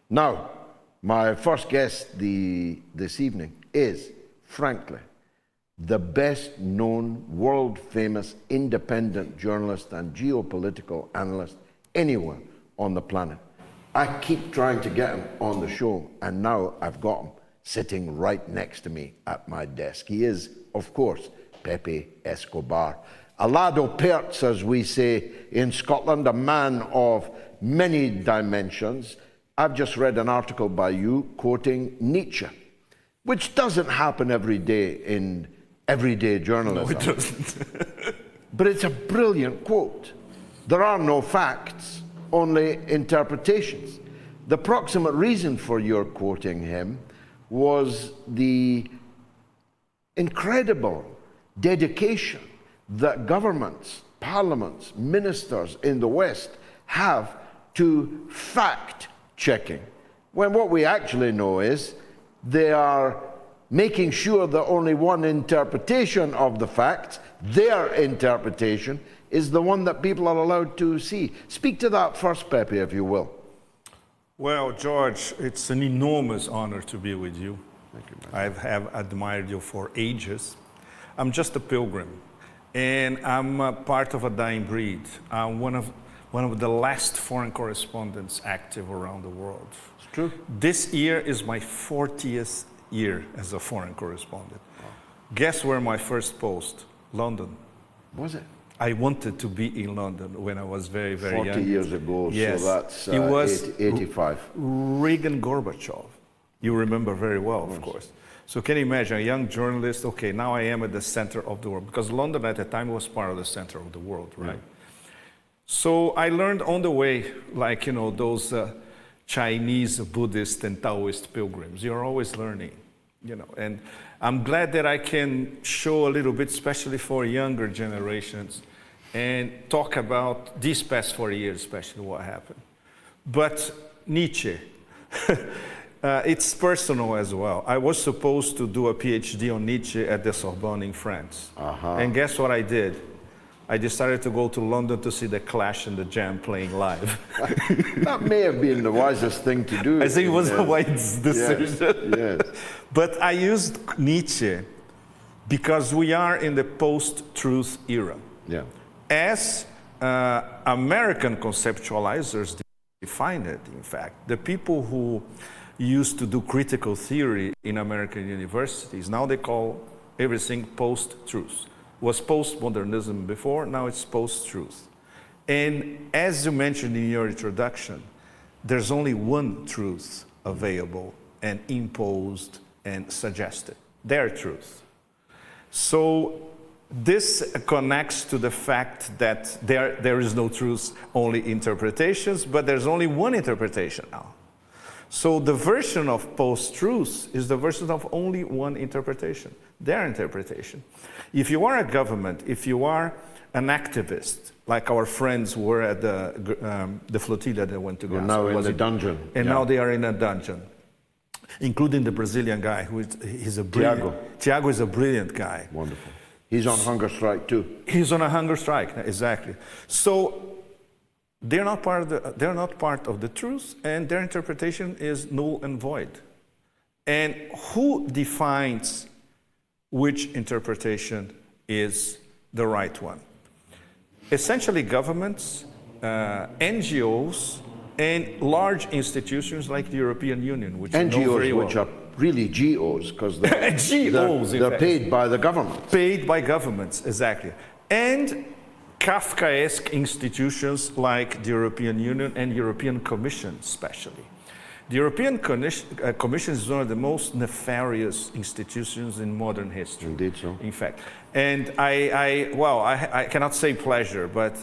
Now, my first guest this evening is, frankly, the best known, world-famous, independent journalist and geopolitical analyst anywhere on the planet. I keep trying to get him on the show, and now I've got him sitting right next to me at my desk. He is, of course, Pepe Escobar. A lad o' perts, as we say in Scotland, a man of many dimensions. I've just read an article by you quoting Nietzsche, which doesn't happen every day in everyday journalism. No, it doesn't. But it's a brilliant quote. There are no facts, only interpretations. The proximate reason for your quoting him was the incredible dedication that governments, parliaments, ministers in the West have to fact-checking, when what we actually know is they are making sure that only one interpretation of the facts, their interpretation, is the one that people are allowed to see. Speak to that first, Pepe, if you will. Well, George, it's an enormous honor to be with you. Thank you, I have admired you for ages. I'm just a pilgrim, and I'm a part of a dying breed. I'm one of the last foreign correspondents active around the world. It's true. This year is my 40th year as a foreign correspondent. Wow. Guess where my first post? London. Was it? I wanted to be in London when I was very, very young. 40 years ago, yes. So that's it was 85. Reagan Gorbachev. You remember very well, of course. So can you imagine a young journalist, okay, now I am at the center of the world, because London at the time was part of the center of the world, right? Yeah. So I learned on the way, like, you know, those Chinese, Buddhist, and Taoist pilgrims. You're always learning, you know, and I'm glad that I can show a little bit, especially for younger generations, and talk about these past 40 years, especially what happened. But Nietzsche, it's personal as well. I was supposed to do a PhD on Nietzsche at the Sorbonne in France. And guess what I did? I decided to go to London to see the Clash and the Jam playing live. That may have been the wisest thing to do. I think it was a wise decision. Yes. But I used Nietzsche because we are in the post-truth era. Yeah. As American conceptualizers define it, in fact, the people who used to do critical theory in American universities, now they call everything post-truth. Was postmodernism before, now it's post-truth. And as you mentioned in your introduction, there's only one truth available and imposed and suggested, their truth. So this connects to the fact that there is no truth, only interpretations, but there's only one interpretation now. So the version of post-truth is the version of only one interpretation, their interpretation. If you are a government, if you are an activist, like our friends were at the flotilla that went to Gaza. Now in the dungeon. And now they are in a dungeon, including the Brazilian guy, he's a brilliant. Tiago is a brilliant guy. Wonderful. He's on hunger strike too. He's on a hunger strike, exactly. So they're not part of the truth, and their interpretation is null and void. And who defines which interpretation is the right one? Essentially governments, NGOs, and large institutions like the European Union, which NGOs, you know very well. which are really GOs, because they're paid by the government. Paid by governments, exactly. And Kafkaesque institutions like the European Union and European Commission, especially. The European Commission is one of the most nefarious institutions in modern history. Indeed so. In fact. And I cannot say pleasure, but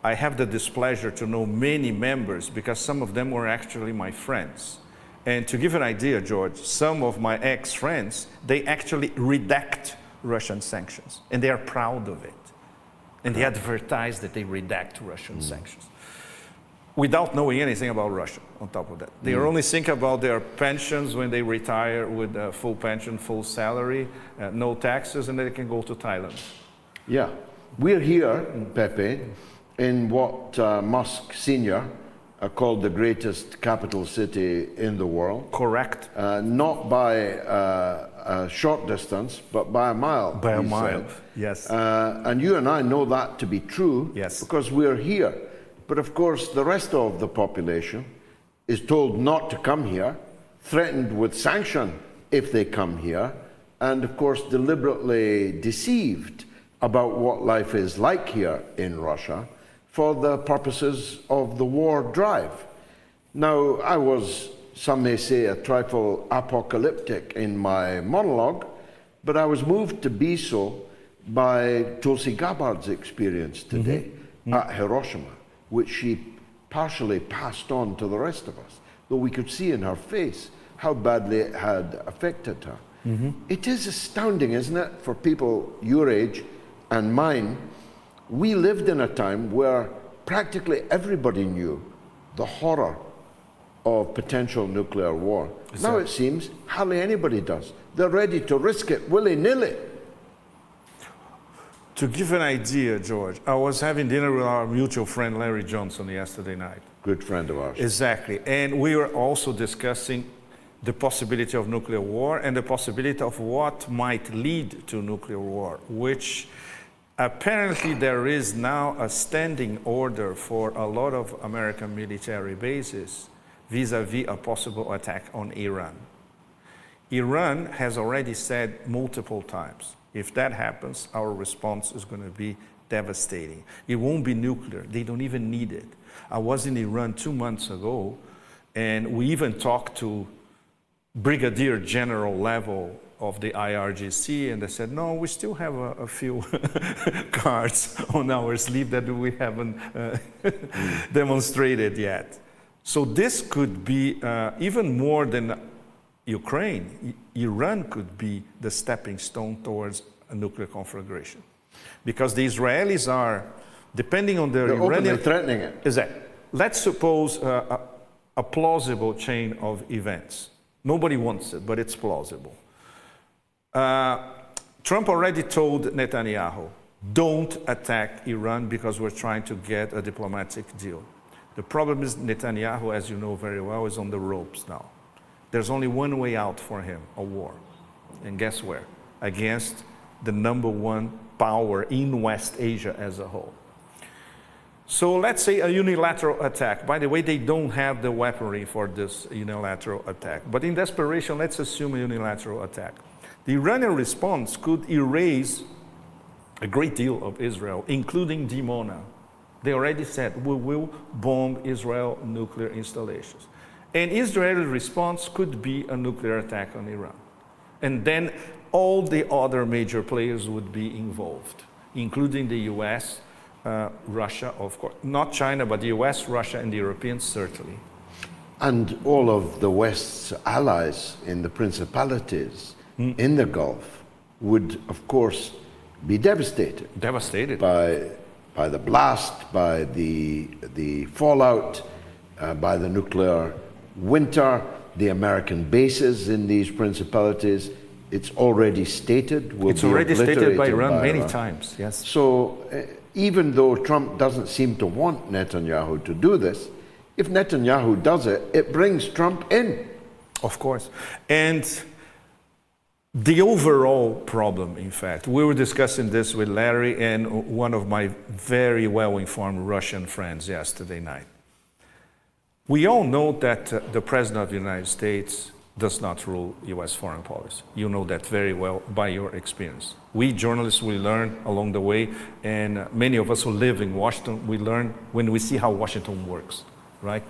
I have the displeasure to know many members because some of them were actually my friends. And to give an idea, George, some of my ex-friends, they actually redact Russian sanctions, and they are proud of it. And they advertise that they redact Russian sanctions, without knowing anything about Russia, on top of that. They only think about their pensions when they retire with a full pension, full salary, no taxes, and then they can go to Thailand. Yeah. We're here, Pepe, in what Musk Sr. called the greatest capital city in the world. Correct. Not by a short distance, but by a mile. By a he mile, said. yes. And you and I know that to be true, Yes. because we're here. But of course, the rest of the population is told not to come here, threatened with sanction if they come here, and of course deliberately deceived about what life is like here in Russia for the purposes of the war drive. Now, I was, some may say, a trifle apocalyptic in my monologue, but I was moved to be so by Tulsi Gabbard's experience today at Hiroshima, which she partially passed on to the rest of us, though we could see in her face how badly it had affected her. It is astounding, isn't it, for people your age and mine. We lived in a time where practically everybody knew the horror of potential nuclear war. Now it seems hardly anybody does. They're ready to risk it willy-nilly. To give an idea, George, I was having dinner with our mutual friend Larry Johnson yesterday night. Good friend of ours. Exactly. And we were also discussing the possibility of nuclear war and the possibility of what might lead to nuclear war, which apparently there is now a standing order for a lot of American military bases vis-a-vis a possible attack on Iran. Iran has already said multiple times, if that happens, our response is going to be devastating. It won't be nuclear. They don't even need it. I was in Iran 2 months ago, and we even talked to brigadier general level of the IRGC, and they said, no, we still have a few cards on our sleeve that we haven't demonstrated yet. So this could be even more than Ukraine. Iran could be the stepping stone towards a nuclear conflagration. Because the Israelis are, depending on their Iranian threatening it. Exactly. Let's suppose a plausible chain of events. Nobody wants it, but it's plausible. Trump already told Netanyahu, don't attack Iran because we're trying to get a diplomatic deal. The problem is Netanyahu, as you know very well, is on the ropes now. There's only one way out for him, a war. And guess where? Against the #1 power in West Asia as a whole. So let's say a unilateral attack. By the way, they don't have the weaponry for this unilateral attack. But in desperation, let's assume a unilateral attack. The Iranian response could erase a great deal of Israel, including Dimona. They already said, we will bomb Israel nuclear installations. And Israel's response could be a nuclear attack on Iran. And then all the other major players would be involved, including the US, Russia, of course. Not China, but the US, Russia, and the Europeans, certainly. And all of the West's allies in the principalities in the Gulf would, of course, be devastated. Devastated. By the blast, by the fallout, by the nuclear winter, the American bases in these principalities. It's already stated. It's already stated by Iran many times, yes. So even though Trump doesn't seem to want Netanyahu to do this, if Netanyahu does it, it brings Trump in. Of course. And the overall problem, in fact, we were discussing this with Larry and one of my very well-informed Russian friends yesterday night. We all know that the President of the United States does not rule US foreign policy. You know that very well by your experience. We journalists, we learn along the way, and many of us who live in Washington, we learn when we see how Washington works, right?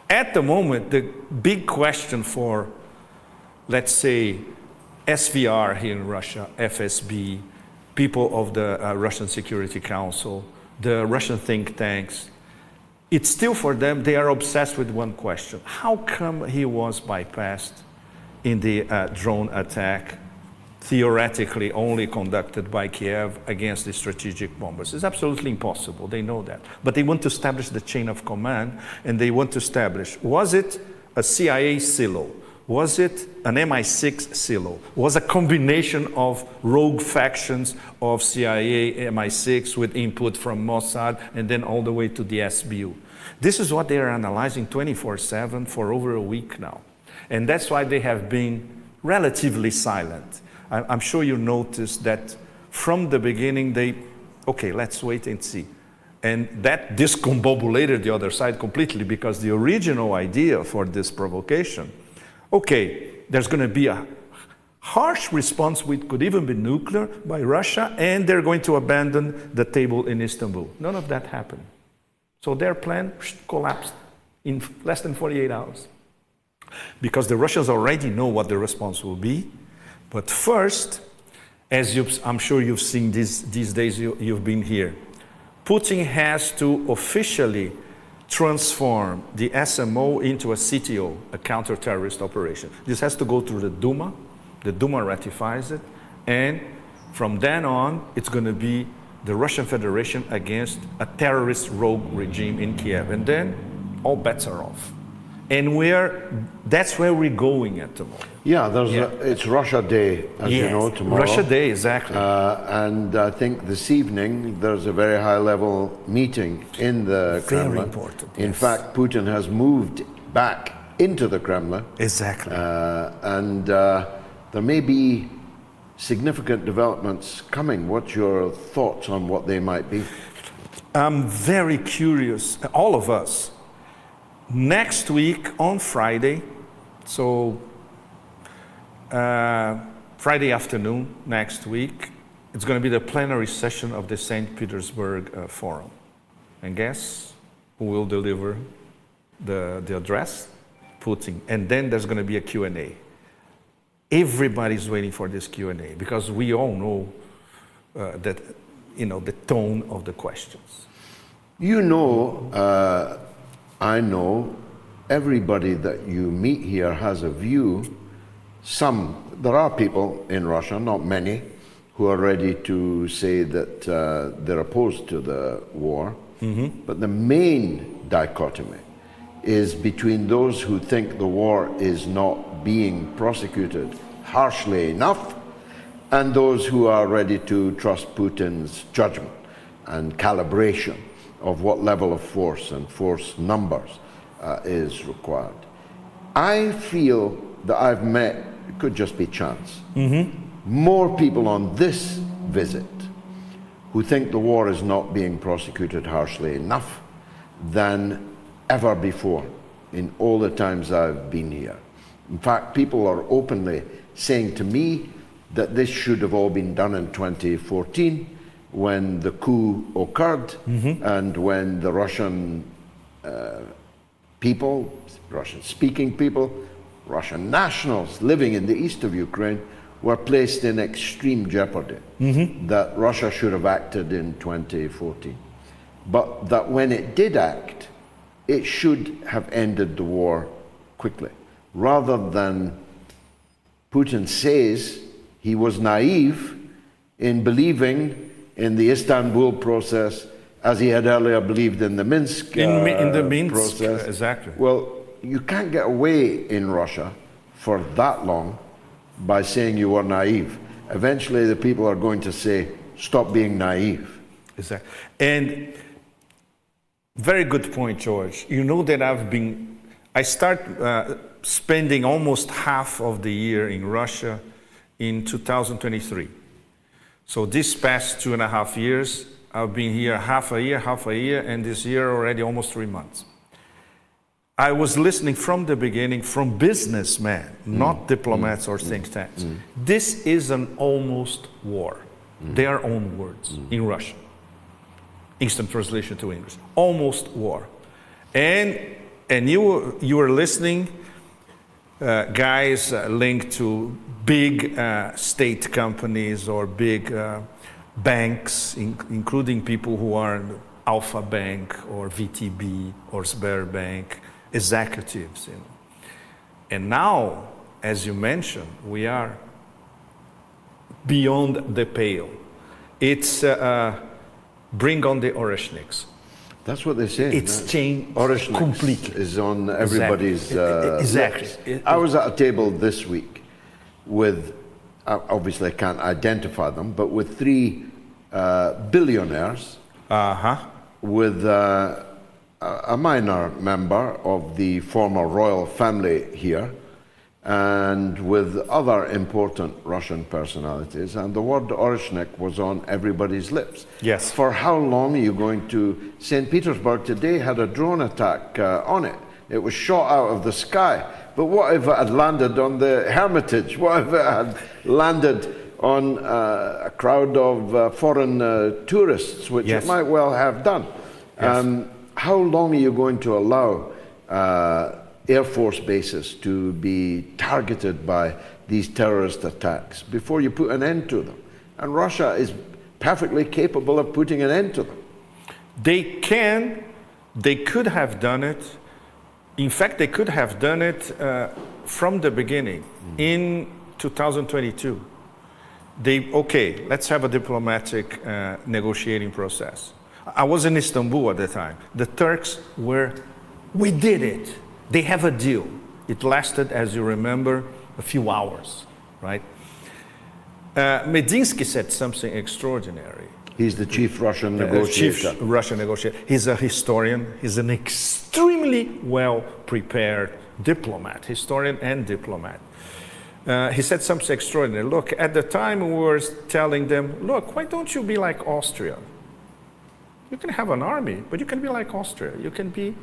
At the moment, the big question for, let's say, SVR here in Russia, FSB, people of the Russian Security Council, the Russian think tanks, it's still for them, they are obsessed with one question. How come he was bypassed in the drone attack, theoretically only conducted by Kiev against the strategic bombers? It's absolutely impossible, they know that. But they want to establish the chain of command, and they want to establish, was it a CIA silo? Was it an MI6 silo? Was a combination of rogue factions of CIA, MI6 with input from Mossad and then all the way to the SBU? This is what they are analyzing 24/7 for over a week now. And that's why they have been relatively silent. I'm sure you noticed that from the beginning okay, let's wait and see. And that discombobulated the other side completely, because the original idea for this provocation, okay, there's going to be a harsh response, which could even be nuclear, by Russia, and they're going to abandon the table in Istanbul. None of that happened. So their plan collapsed in less than 48 hours. Because the Russians already know what the response will be. But first, as I'm sure you've seen these days you've been here, Putin has to officially transform the SMO into a CTO, a counter-terrorist operation. This has to go through the Duma. The Duma ratifies it. And from then on, it's going to be the Russian Federation against a terrorist rogue regime in Kiev. And then all bets are off. And that's where we're going at the moment. Yeah, it's Russia Day, as you know, tomorrow. Russia Day, exactly. And I think this evening there's a very high-level meeting in the Kremlin. Very important. In fact, Putin has moved back into the Kremlin. Exactly. And there may be significant developments coming. What's your thoughts on what they might be? I'm very curious, all of us. Next week on Friday, so Friday afternoon next week, it's going to be the plenary session of the St. Petersburg Forum. And guess who will deliver the address? Putin. And then there's going to be a Q&A. Everybody's waiting for this Q&A because we all know that, the tone of the questions. I know everybody that you meet here has a view. There are people in Russia, not many, who are ready to say that they're opposed to the war. Mm-hmm. But the main dichotomy is between those who think the war is not being prosecuted harshly enough and those who are ready to trust Putin's judgment and calibration of what level of force and force numbers is required. I feel that I've met, it could just be chance, more people on this visit who think the war is not being prosecuted harshly enough than ever before in all the times I've been here. In fact, people are openly saying to me that this should have all been done in 2014 when the coup occurred and when the Russian people, Russian-speaking people, Russian nationals living in the east of Ukraine were placed in extreme jeopardy, that Russia should have acted in 2014. But that when it did act, it should have ended the war quickly, rather than Putin says he was naive in believing in the Istanbul process as he had earlier believed in the Minsk in the Minsk process. Exactly. Well, you can't get away in Russia for that long by saying you were naive. Eventually the people are going to say, stop being naive. Exactly. And very good point, George. You know that I start spending almost half of the year in Russia in 2023. So this past 2.5 years, I've been here half a year, and this year already almost 3 months. I was listening from the beginning from businessmen, not diplomats or think tanks. This is an almost war. Their own words in Russian. Instant translation to English. Almost war. And you were listening, guys linked to big state companies or big banks, including people who are in Alpha Bank or VTB or Sberbank, executives. And now, as you mentioned, we are beyond the pale. It's bring on the Oreshniks. That's what they say. It's changed completely. Is on everybody's exactly. Lips. I was at a table this week with, obviously I can't identify them, but with 3 billionaires with a minor member of the former royal family here, and with other important Russian personalities, and the word Orishnik was on everybody's lips. Yes. For how long are you going to... St. Petersburg today had a drone attack on it. It was shot out of the sky. But what if it had landed on the Hermitage? What if it had landed on a crowd of foreign tourists, which Yes. it might well have done? Yes. How long are you going to allow Air Force bases to be targeted by these terrorist attacks before you put an end to them? And Russia is perfectly capable of putting an end to them. They could have done it. In fact, they could have done it from the beginning. In 2022, let's have a diplomatic negotiating process. I was in Istanbul at the time. The Turks we did it. They have a deal. It lasted, as you remember, a few hours, right? Medinsky said something extraordinary. He's the chief Russian negotiator. Chief Russian negotiator. He's a historian. He's an extremely well-prepared diplomat, historian and diplomat. He said something extraordinary. Look, at the time we were telling them, look, why don't you be like Austria? You can have an army, but you can be like Austria. You can be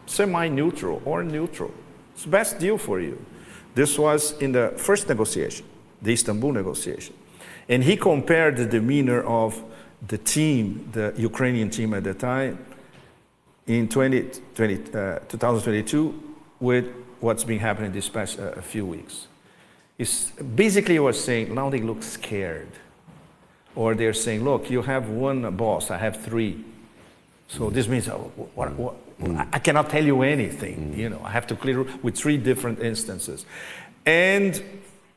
semi-neutral or neutral. It's the best deal for you. This was in the first negotiation, the Istanbul negotiation. And he compared the demeanor of the team, the Ukrainian team at the time, in 2022 with what's been happening this past few weeks. Basically, he was saying, now they look scared. Or they're saying, look, you have one boss, I have three. So this means, I cannot tell you anything. You know, I have to clear with three different instances. And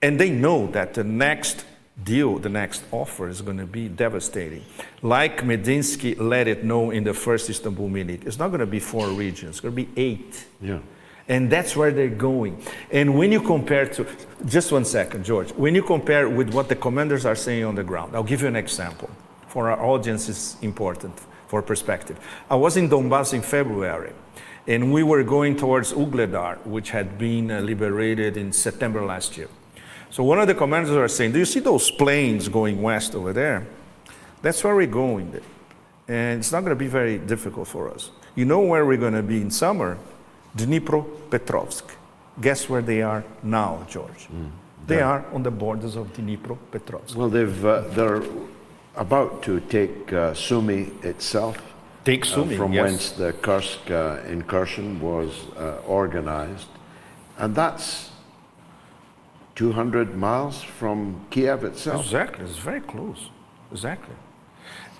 they know that the next deal, the next offer is going to be devastating. Like Medinsky let it know in the first Istanbul meeting, it's not going to be 4 regions, it's going to be 8. Yeah. And that's where they're going. And when you compare to, just one second, George, when you compare with what the commanders are saying on the ground, I'll give you an example. For our audience, it's important for perspective. I was in Donbass in February, and we were going towards Ugledar, which had been liberated in September last year. So one of the commanders are saying, do you see those planes going west over there? That's where we're going. And it's not going to be very difficult for us. You know where we're going to be in summer? Dnipropetrovsk. Guess where they are now, George? They are on the borders of Dnipropetrovsk. Well, they're about to take Sumy itself. Take Sumy, from yes. whence the Kursk incursion was organized. And that's 200 miles from Kiev itself. Exactly, it's very close. Exactly.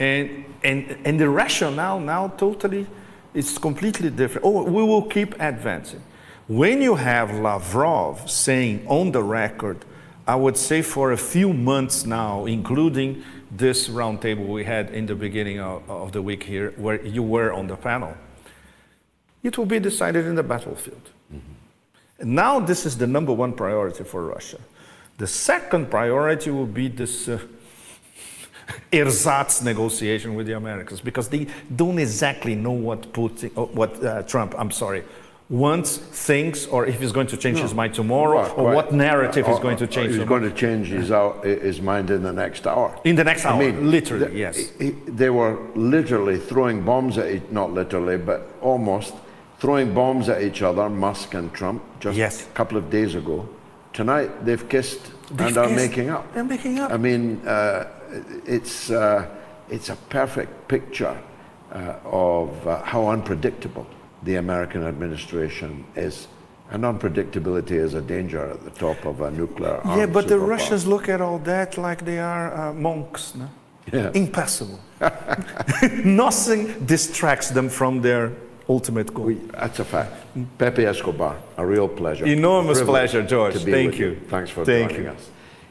And the rationale now totally, it's completely different. Oh, we will keep advancing. When you have Lavrov saying on the record, I would say for a few months now, including this roundtable we had in the beginning of the week here, where you were on the panel, it will be decided in the battlefield. And now this is the #1 priority for Russia. The second priority will be this ersatz negotiation with the Americans, because they don't exactly know what Trump wants, thinks, or if he's going to change his mind tomorrow, or what narrative he's going to change. He's going to change his mind in the next hour. In the next hour, I mean, literally, yes. They were literally throwing bombs at not literally, but almost throwing bombs at each other, Musk and Trump, just a couple of days ago. Tonight, they've kissed and are making up. They're making up. I mean, it's a perfect picture of how unpredictable the American administration is. And unpredictability is a danger at the top of a nuclear armed Yeah, but the superpower. Russians look at all that like they are monks, no? Yeah. Impassible. Nothing distracts them from their ultimate goal. That's a fact. Pepe Escobar, a real pleasure. Enormous Privilege pleasure, George. to be Thank with you. Thanks for Thank joining you. us.